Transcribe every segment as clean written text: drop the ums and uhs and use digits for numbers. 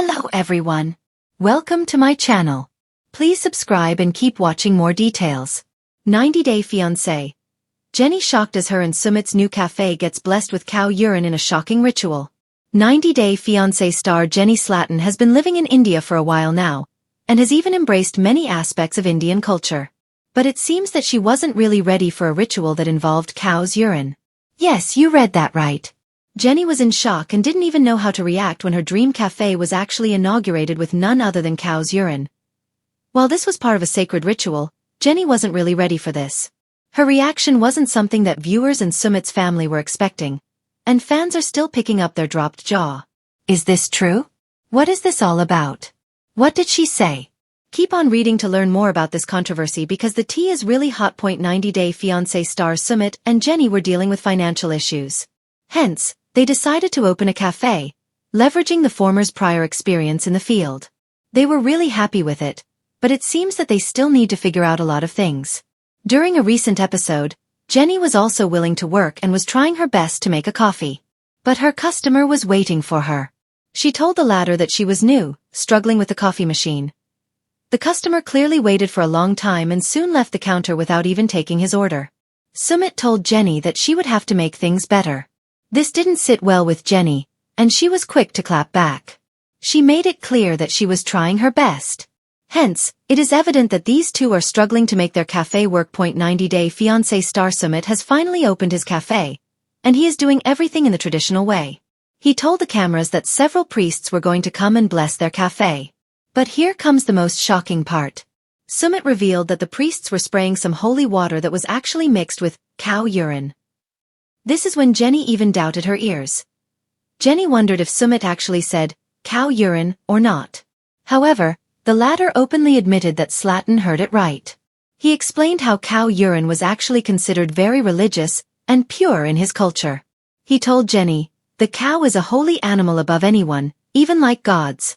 Hello everyone. Welcome to my channel. Please subscribe and keep watching more details. 90-Day Fiance. Jenny shocked as her and Sumit's new cafe gets blessed with cow urine in a shocking ritual. 90-Day Fiance star Jenny Slatin has been living in India for a while now, and has even embraced many aspects of Indian culture. But it seems that she wasn't really ready for a ritual that involved cow's urine. Yes, you read that right. Jenny was in shock and didn't even know how to react when her dream cafe was actually inaugurated with none other than cow's urine. While this was part of a sacred ritual, Jenny wasn't really ready for this. Her reaction wasn't something that viewers and Sumit's family were expecting, and fans are still picking up their dropped jaw. Is this true? What is this all about? What did she say? Keep on reading to learn more about this controversy because the tea is really hot. 90-Day Fiancé star Sumit and Jenny were dealing with financial issues. Hence, they decided to open a cafe, leveraging the former's prior experience in the field. They were really happy with it, but it seems that they still need to figure out a lot of things. During a recent episode, Jenny was also willing to work and was trying her best to make a coffee. But her customer was waiting for her. She told the latter that she was new, struggling with the coffee machine. The customer clearly waited for a long time and soon left the counter without even taking his order. Sumit told Jenny that she would have to make things better. This didn't sit well with Jenny, and she was quick to clap back. She made it clear that she was trying her best. Hence, it is evident that these two are struggling to make their cafe work. 90-Day Fiancé star Sumit has finally opened his cafe, and he is doing everything in the traditional way. He told the cameras that several priests were going to come and bless their cafe. But here comes the most shocking part. Sumit revealed that the priests were spraying some holy water that was actually mixed with cow urine. This is when Jenny even doubted her ears. Jenny wondered if Sumit actually said cow urine or not. However, the latter openly admitted that Slatin heard it right. He explained how cow urine was actually considered very religious and pure in his culture. He told Jenny, "The cow is a holy animal above anyone, even like gods."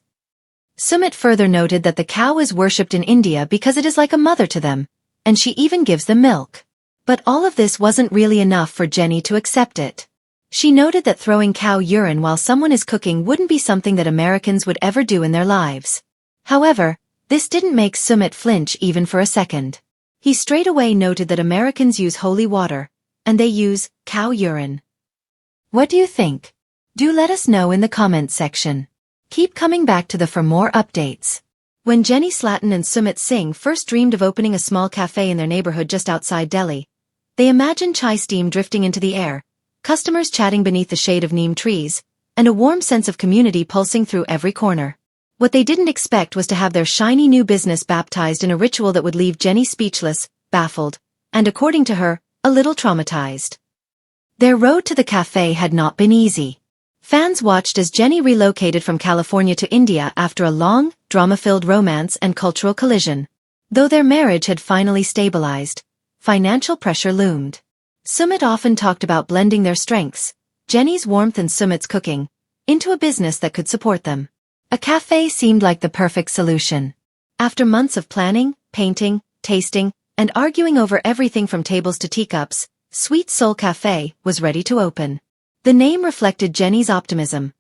Sumit further noted that the cow is worshipped in India because it is like a mother to them, and she even gives them milk. But all of this wasn't really enough for Jenny to accept it. She noted that throwing cow urine while someone is cooking wouldn't be something that Americans would ever do in their lives. However, this didn't make Sumit flinch even for a second. He straight away noted that Americans use holy water, and they use cow urine. What do you think? Do let us know in the comments section. Keep coming back to for more updates. When Jenny Slatin and Sumit Singh first dreamed of opening a small cafe in their neighborhood just outside Delhi, they imagined chai steam drifting into the air, customers chatting beneath the shade of neem trees, and a warm sense of community pulsing through every corner. What they didn't expect was to have their shiny new business baptized in a ritual that would leave Jenny speechless, baffled, and according to her, a little traumatized. Their road to the cafe had not been easy. Fans watched as Jenny relocated from California to India after a long, drama-filled romance and cultural collision. Though their marriage had finally stabilized, financial pressure loomed. Sumit often talked about blending their strengths, Jenny's warmth and Sumit's cooking, into a business that could support them. A cafe seemed like the perfect solution. After months of planning, painting, tasting, and arguing over everything from tables to teacups, Sweet Soul Cafe was ready to open. The name reflected Jenny's optimism.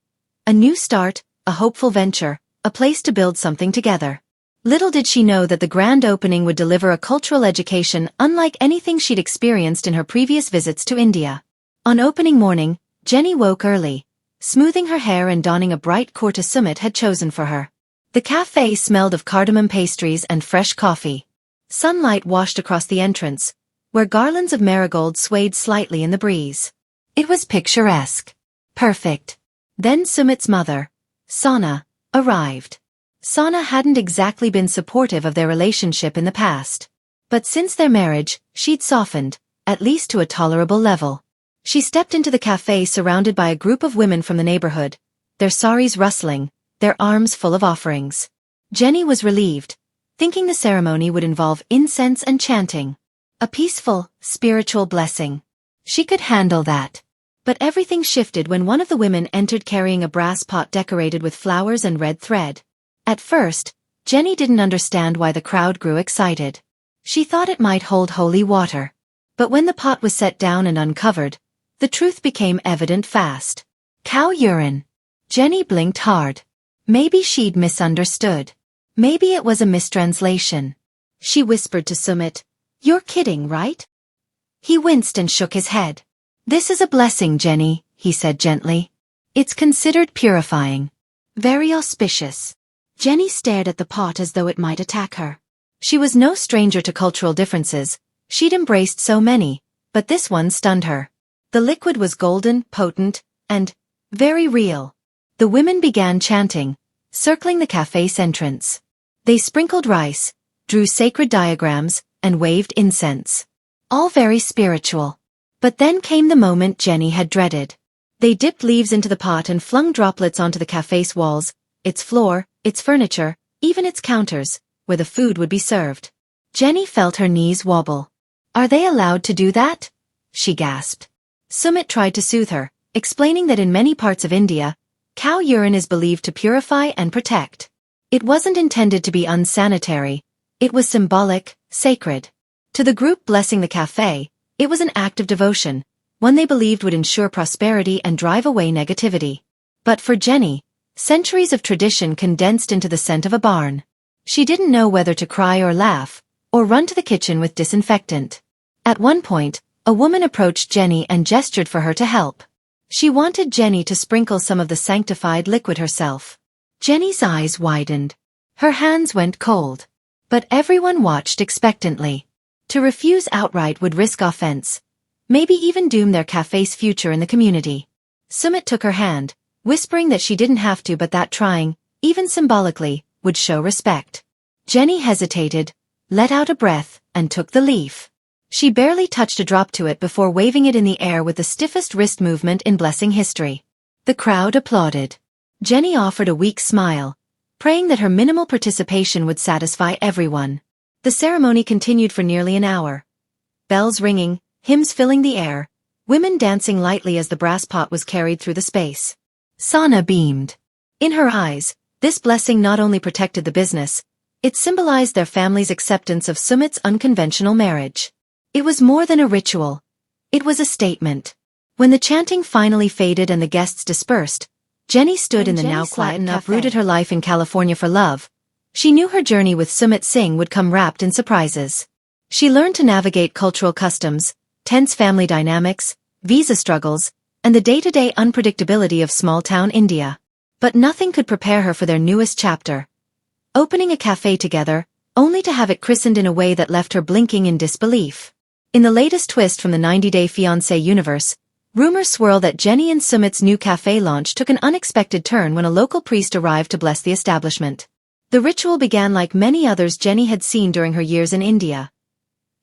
A new start, a hopeful venture, a place to build something together. Little did she know that the grand opening would deliver a cultural education unlike anything she'd experienced in her previous visits to India. On opening morning, Jenny woke early, smoothing her hair and donning a bright kurta Sumit had chosen for her. The cafe smelled of cardamom pastries and fresh coffee. Sunlight washed across the entrance, where garlands of marigold swayed slightly in the breeze. It was picturesque. Perfect. Then Sumit's mother, Sana, arrived. Sana hadn't exactly been supportive of their relationship in the past. But since their marriage, she'd softened, at least to a tolerable level. She stepped into the cafe surrounded by a group of women from the neighborhood, their saris rustling, their arms full of offerings. Jenny was relieved, thinking the ceremony would involve incense and chanting. A peaceful, spiritual blessing. She could handle that. But everything shifted when one of the women entered carrying a brass pot decorated with flowers and red thread. At first, Jenny didn't understand why the crowd grew excited. She thought it might hold holy water. But when the pot was set down and uncovered, the truth became evident fast. Cow urine. Jenny blinked hard. Maybe she'd misunderstood. Maybe it was a mistranslation. She whispered to Sumit, "You're kidding, right?" He winced and shook his head. "This is a blessing, Jenny," he said gently. "It's considered purifying. Very auspicious." Jenny stared at the pot as though it might attack her. She was no stranger to cultural differences. She'd embraced so many, but this one stunned her. The liquid was golden, potent, and very real. The women began chanting, circling the cafe's entrance. They sprinkled rice, drew sacred diagrams, and waved incense. All very spiritual. But then came the moment Jenny had dreaded. They dipped leaves into the pot and flung droplets onto the cafe's walls, its floor, its furniture, even its counters, where the food would be served. Jenny felt her knees wobble. "Are they allowed to do that?" she gasped. Sumit tried to soothe her, explaining that in many parts of India, cow urine is believed to purify and protect. It wasn't intended to be unsanitary. It was symbolic, sacred. To the group blessing the cafe, it was an act of devotion, one they believed would ensure prosperity and drive away negativity. But for Jenny, centuries of tradition condensed into the scent of a barn. She didn't know whether to cry or laugh, or run to the kitchen with disinfectant. At one point, a woman approached Jenny and gestured for her to help. She wanted Jenny to sprinkle some of the sanctified liquid herself. Jenny's eyes widened. Her hands went cold. But everyone watched expectantly. To refuse outright would risk offense, maybe even doom their cafe's future in the community. Sumit took her hand, whispering that she didn't have to but that trying, even symbolically, would show respect. Jenny hesitated, let out a breath, and took the leaf. She barely touched a drop to it before waving it in the air with the stiffest wrist movement in blessing history. The crowd applauded. Jenny offered a weak smile, praying that her minimal participation would satisfy everyone. The ceremony continued for nearly an hour. Bells ringing, hymns filling the air, women dancing lightly as the brass pot was carried through the space. Sana beamed. In her eyes, this blessing not only protected the business, it symbolized their family's acceptance of Sumit's unconventional marriage. It was more than a ritual. It was a statement. When the chanting finally faded and the guests dispersed, Jenny stood in the now quiet and uprooted her life in California for love. She knew her journey with Sumit Singh would come wrapped in surprises. She learned to navigate cultural customs, tense family dynamics, visa struggles, and the day-to-day unpredictability of small-town India. But nothing could prepare her for their newest chapter. Opening a cafe together, only to have it christened in a way that left her blinking in disbelief. In the latest twist from the 90-Day Fiance universe, rumors swirl that Jenny and Sumit's new cafe launch took an unexpected turn when a local priest arrived to bless the establishment. The ritual began like many others Jenny had seen during her years in India.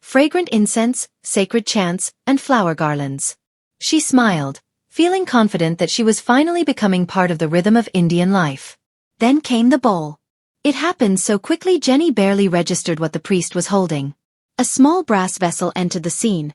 Fragrant incense, sacred chants, and flower garlands. She smiled, feeling confident that she was finally becoming part of the rhythm of Indian life. Then came the bowl. It happened so quickly Jenny barely registered what the priest was holding. A small brass vessel entered the scene,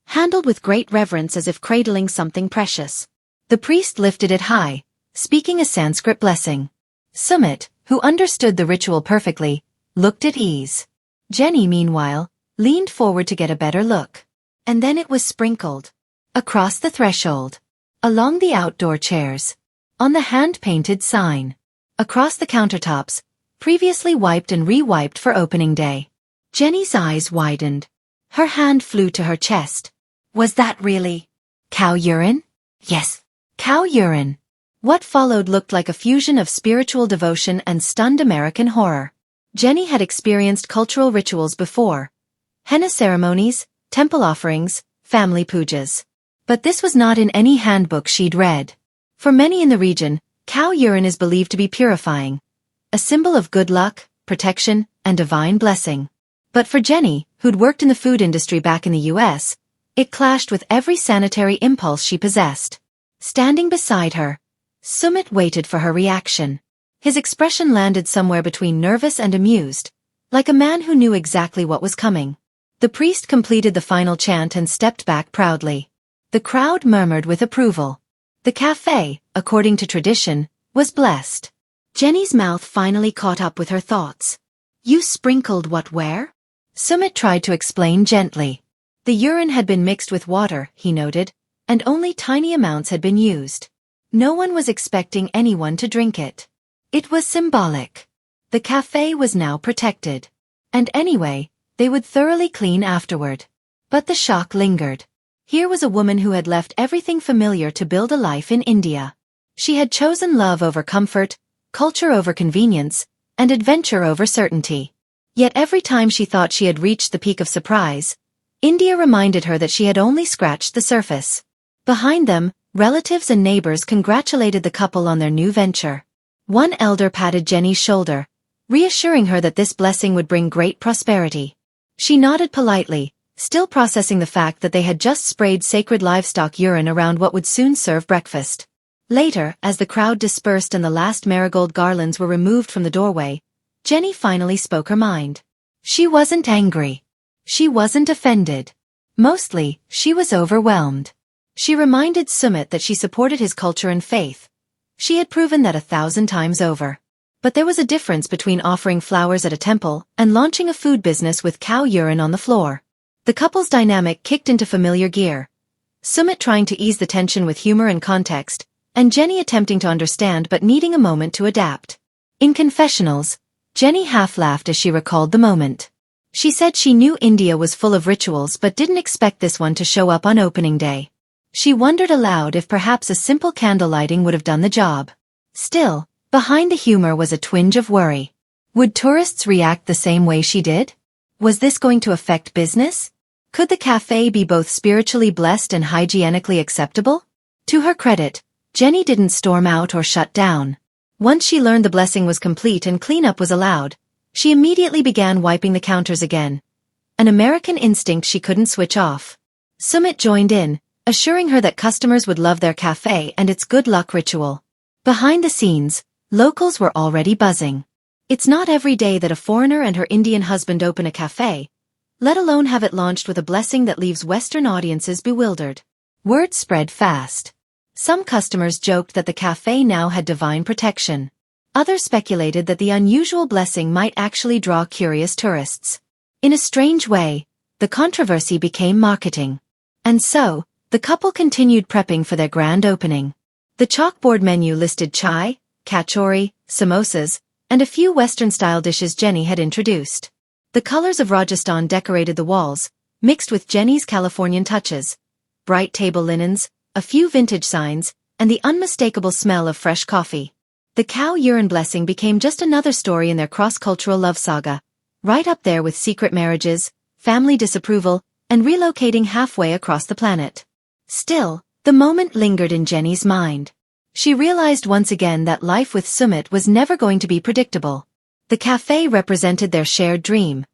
handled with great reverence as if cradling something precious. The priest lifted it high, speaking a Sanskrit blessing. Sumit, who understood the ritual perfectly, looked at ease. Jenny, meanwhile, leaned forward to get a better look. And then it was sprinkled. Across the threshold. Along the outdoor chairs. On the hand-painted sign. Across the countertops, previously wiped and re-wiped for opening day. Jenny's eyes widened. Her hand flew to her chest. Was that really cow urine? Yes, cow urine. What followed looked like a fusion of spiritual devotion and stunned American horror. Jenny had experienced cultural rituals before. Henna ceremonies, temple offerings, family pujas. But this was not in any handbook she'd read. For many in the region, cow urine is believed to be purifying. A symbol of good luck, protection, and divine blessing. But for Jenny, who'd worked in the food industry back in the US, it clashed with every sanitary impulse she possessed. Standing beside her, Sumit waited for her reaction. His expression landed somewhere between nervous and amused, like a man who knew exactly what was coming. The priest completed the final chant and stepped back proudly. The crowd murmured with approval. The cafe, according to tradition, was blessed. Jenny's mouth finally caught up with her thoughts. You sprinkled what where? Sumit tried to explain gently. The urine had been mixed with water, he noted, and only tiny amounts had been used. No one was expecting anyone to drink it. It was symbolic. The cafe was now protected. And anyway, they would thoroughly clean afterward. But the shock lingered. Here was a woman who had left everything familiar to build a life in India. She had chosen love over comfort, culture over convenience, and adventure over certainty. Yet every time she thought she had reached the peak of surprise, India reminded her that she had only scratched the surface. Behind them, relatives and neighbors congratulated the couple on their new venture. One elder patted Jenny's shoulder, reassuring her that this blessing would bring great prosperity. She nodded politely, still processing the fact that they had just sprayed sacred livestock urine around what would soon serve breakfast. Later, as the crowd dispersed and the last marigold garlands were removed from the doorway, Jenny finally spoke her mind. She wasn't angry. She wasn't offended. Mostly, she was overwhelmed. She reminded Sumit that she supported his culture and faith. She had proven that 1,000 times over. But there was a difference between offering flowers at a temple and launching a food business with cow urine on the floor. The couple's dynamic kicked into familiar gear. Sumit trying to ease the tension with humor and context, and Jenny attempting to understand but needing a moment to adapt. In confessionals, Jenny half-laughed as she recalled the moment. She said she knew India was full of rituals but didn't expect this one to show up on opening day. She wondered aloud if perhaps a simple candle lighting would have done the job. Still, behind the humor was a twinge of worry. Would tourists react the same way she did? Was this going to affect business? Could the cafe be both spiritually blessed and hygienically acceptable? To her credit, Jenny didn't storm out or shut down. Once she learned the blessing was complete and cleanup was allowed, she immediately began wiping the counters again. An American instinct she couldn't switch off. Sumit joined in, assuring her that customers would love their cafe and its good luck ritual. Behind the scenes, locals were already buzzing. It's not every day that a foreigner and her Indian husband open a cafe, let alone have it launched with a blessing that leaves Western audiences bewildered. Word spread fast. Some customers joked that the cafe now had divine protection. Others speculated that the unusual blessing might actually draw curious tourists. In a strange way, the controversy became marketing. And so, the couple continued prepping for their grand opening. The chalkboard menu listed chai, kachori, samosas, and a few Western-style dishes Jenny had introduced. The colors of Rajasthan decorated the walls, mixed with Jenny's Californian touches. Bright table linens, a few vintage signs, and the unmistakable smell of fresh coffee. The cow urine blessing became just another story in their cross-cultural love saga, right up there with secret marriages, family disapproval, and relocating halfway across the planet. Still, the moment lingered in Jenny's mind. She realized once again that life with Sumit was never going to be predictable. The cafe represented their shared dream.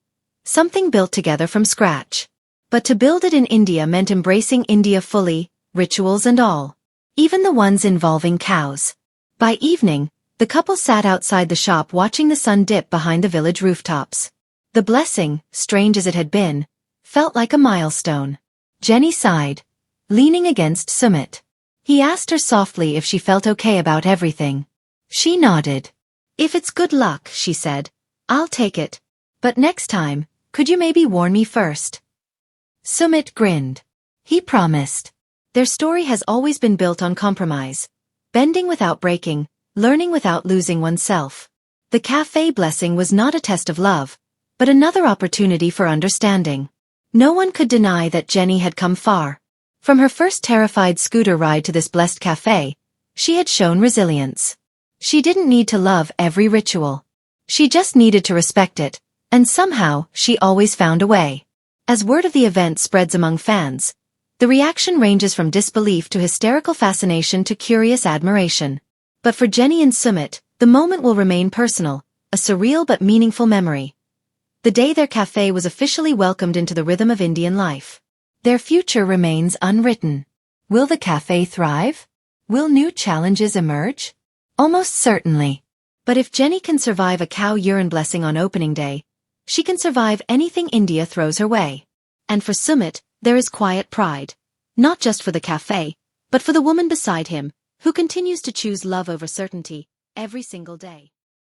Something built together from scratch. But to build it in India meant embracing India fully, rituals and all. Even the ones involving cows. By evening, the couple sat outside the shop watching the sun dip behind the village rooftops. The blessing, strange as it had been, felt like a milestone. Jenny sighed, leaning against Sumit. He asked her softly if she felt okay about everything. She nodded. If it's good luck, she said, I'll take it. But next time, could you maybe warn me first? Sumit grinned. He promised. Their story has always been built on compromise. Bending without breaking, learning without losing oneself. The cafe blessing was not a test of love, but another opportunity for understanding. No one could deny that Jenny had come far. From her first terrified scooter ride to this blessed cafe, she had shown resilience. She didn't need to love every ritual. She just needed to respect it, and somehow she always found a way. As word of the event spreads among fans, the reaction ranges from disbelief to hysterical fascination to curious admiration. But for Jenny and Sumit, the moment will remain personal, a surreal but meaningful memory. The day their cafe was officially welcomed into the rhythm of Indian life. Their future remains unwritten. Will the cafe thrive? Will new challenges emerge? Almost certainly. But if Jenny can survive a cow urine blessing on opening day, she can survive anything India throws her way. And for Sumit, there is quiet pride. Not just for the cafe, but for the woman beside him, who continues to choose love over certainty every single day.